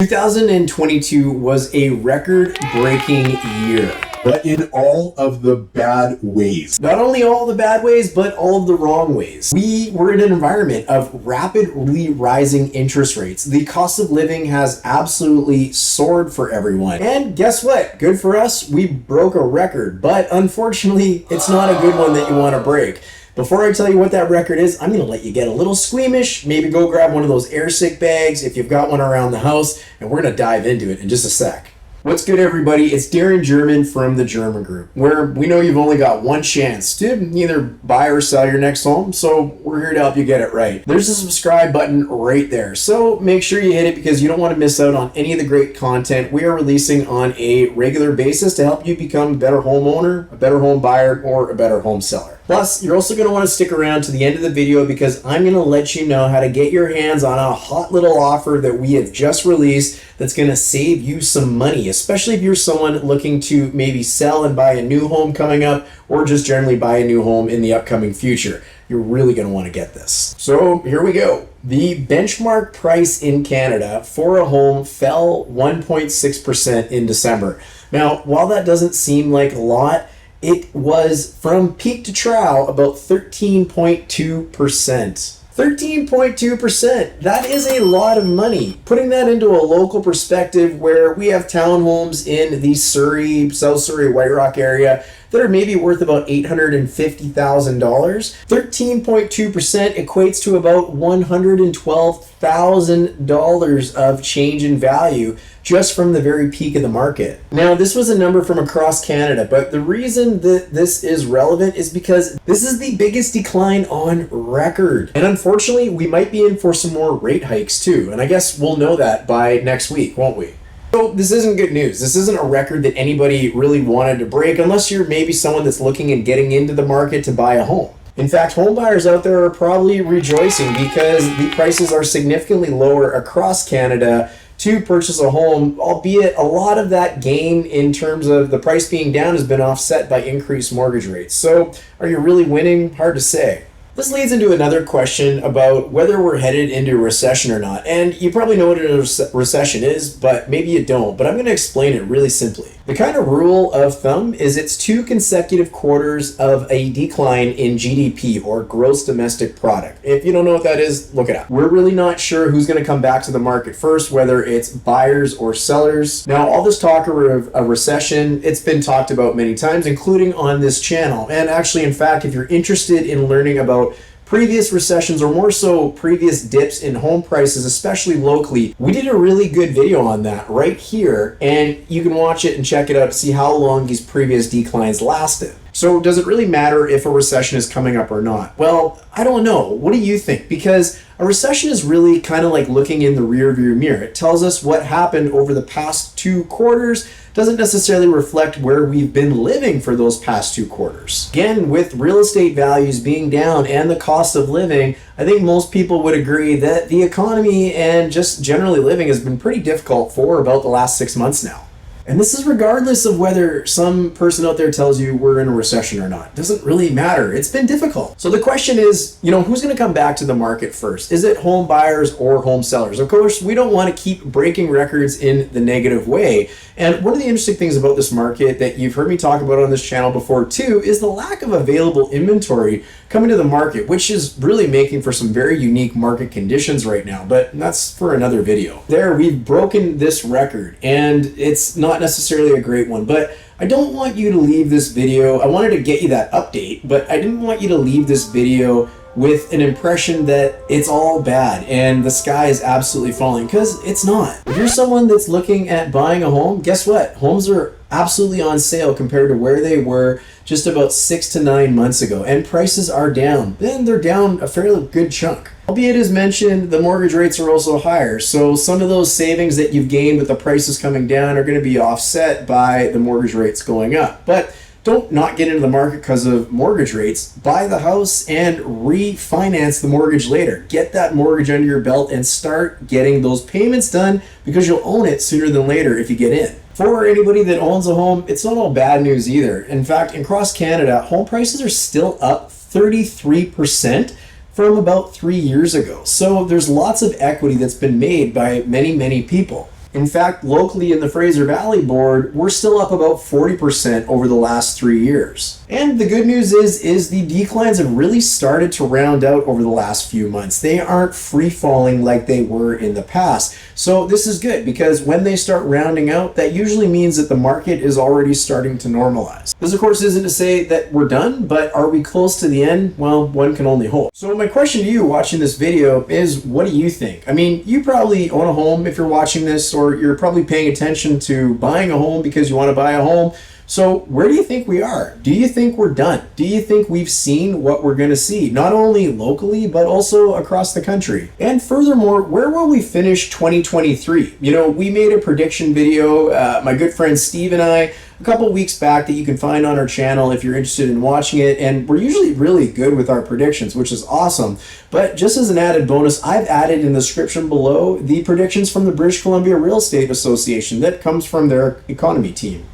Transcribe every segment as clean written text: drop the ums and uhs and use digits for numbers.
2022 was a record-breaking year. But in all of the bad ways. Not only all the bad ways, but all of the wrong ways. We were in an environment of rapidly rising interest rates. The cost of living has absolutely soared for everyone. And guess what? Good for us, we broke a record. But unfortunately, it's not a good one that you want to break. Before I tell you what that record is, I'm going to let you get a little squeamish. Maybe go grab one of those air sick bags if you've got one around the house, and we're going to dive into it in just a sec. What's good, everybody? It's Darin Germyn from the Germyn Group, where we know you've only got one chance to either buy or sell your next home, so we're here to help you get it right. There's a subscribe button right there, so make sure you hit it because you don't want to miss out on any of the great content we are releasing on a regular basis to help you become a better homeowner, a better home buyer, or a better home seller. Plus, you're also going to want to stick around to the end of the video because I'm going to let you know how to get your hands on a hot little offer that we have just released that's going to save you some money, especially if you're someone looking to maybe sell and buy a new home coming up or just generally buy a new home in the upcoming future. You're really going to want to get this. So here we go. The benchmark price in Canada for a home fell 1.6% in December. Now, while that doesn't seem like a lot, it was from peak to trough about 13.2%. 13.2%. That is a lot of money. Putting that into a local perspective where we have townhomes in the Surrey, South Surrey, White Rock area that are maybe worth about $850,000. 13.2% equates to about $112,000 of change in value just from the very peak of the market. Now, this was a number from across Canada, but the reason that this is relevant is because this is the biggest decline on record. And unfortunately, we might be in for some more rate hikes too. And I guess we'll know that by next week, won't we? So this isn't good news. This isn't a record that anybody really wanted to break unless you're maybe someone that's looking and getting into the market to buy a home. In fact, home buyers out there are probably rejoicing because the prices are significantly lower across Canada to purchase a home, albeit a lot of that gain in terms of the price being down has been offset by increased mortgage rates. So are you really winning? Hard to say. This leads into another question about whether we're headed into a recession or not. And you probably know what a recession is, but maybe you don't. But I'm going to explain it really simply. The kind of rule of thumb is it's 2 consecutive quarters of a decline in GDP or gross domestic product. If you don't know what that is, look it up. We're really not sure who's going to come back to the market first, whether it's buyers or sellers. Now, all this talk of a recession, it's been talked about many times, including on this channel. And actually, in fact, if you're interested in learning about previous recessions or more so previous dips in home prices, especially locally, we did a really good video on that right here, and you can watch it and check it out to see how long these previous declines lasted. So does it really matter if a recession is coming up or not? Well, I don't know. What do you think? Because a recession is really kind of like looking in the rearview mirror. It tells us what happened over the past 2 quarters, doesn't necessarily reflect where we've been living for those past 2 quarters. Again, with real estate values being down and the cost of living, I think most people would agree that the economy and just generally living has been pretty difficult for about the last 6 months now. And this is regardless of whether some person out there tells you we're in a recession or not. It doesn't really matter. It's been difficult. So the question is, who's going to come back to the market first? Is it home buyers or home sellers? Of course, we don't want to keep breaking records in the negative way. And one of the interesting things about this market that you've heard me talk about on this channel before too is the lack of available inventory coming to the market, which is really making for some very unique market conditions right now. But that's for another video. We've broken this record, and it's not necessarily a great one, but I don't want you to leave this video. I wanted to get you that update, but I didn't want you to leave this video with an impression that it's all bad and the sky is absolutely falling, because it's not. If you're someone that's looking at buying a home, guess what? Homes are absolutely on sale compared to where they were just about 6 to 9 months ago, and prices are down. Then they're down a fairly good chunk. Albeit, as mentioned, the mortgage rates are also higher, so some of those savings that you've gained with the prices coming down are going to be offset by the mortgage rates going up. But don't not get into the market because of mortgage rates. Buy the house and refinance the mortgage later. Get that mortgage under your belt and start getting those payments done, because you'll own it sooner than later if you get in. For anybody that owns a home, it's not all bad news either. In fact, across Canada, home prices are still up 33% from about 3 years ago. So there's lots of equity that's been made by many people. In fact, locally in the Fraser Valley board, we're still up about 40% over the last 3 years. And the good news is the declines have really started to round out over the last few months. They aren't free falling like they were in the past. So this is good because when they start rounding out, that usually means that the market is already starting to normalize. This of course isn't to say that we're done, but are we close to the end? Well, one can only hope. So my question to you watching this video is, what do you think? I mean, you probably own a home if you're watching this, or you're probably paying attention to buying a home because you want to buy a home. So where do you think we are? Do you think we're done? Do you think we've seen what we're going to see, not only locally, but also across the country? And furthermore, where will we finish 2023? You know, we made a prediction video, my good friend Steve and I, a couple weeks back that you can find on our channel if you're interested in watching it. And we're usually really good with our predictions, which is awesome. But just as an added bonus, I've added in the description below the predictions from the British Columbia Real Estate Association that comes from their economist team.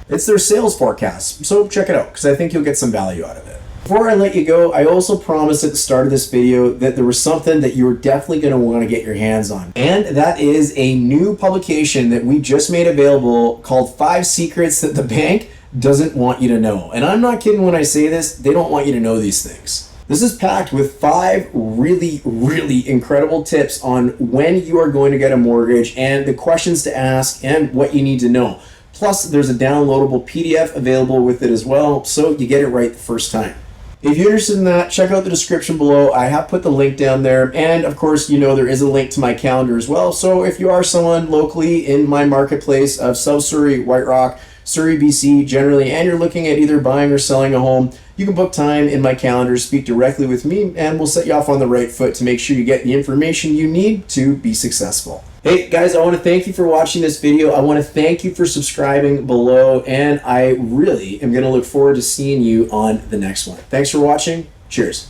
It's their sales forecast. So check it out because I think you'll get some value out of it. Before I let you go, I also promised at the start of this video that there was something that you were definitely going to want to get your hands on. And that is a new publication that we just made available called 5 Secrets That the Bank Doesn't Want You to Know. And I'm not kidding when I say this, they don't want you to know these things. This is packed with 5 really, really incredible tips on when you are going to get a mortgage and the questions to ask and what you need to know. Plus, there's a downloadable PDF available with it as well, so you get it right the first time. If you're interested in that, check out the description below. I have put the link down there. And of course, you know there is a link to my calendar as well. So if you are someone locally in my marketplace of South Surrey, White Rock, Surrey, BC generally, and you're looking at either buying or selling a home, you can book time in my calendar, speak directly with me, and we'll set you off on the right foot to make sure you get the information you need to be successful. Hey guys, I want to thank you for watching this video. I want to thank you for subscribing below, and I really am going to look forward to seeing you on the next one. Thanks for watching. Cheers.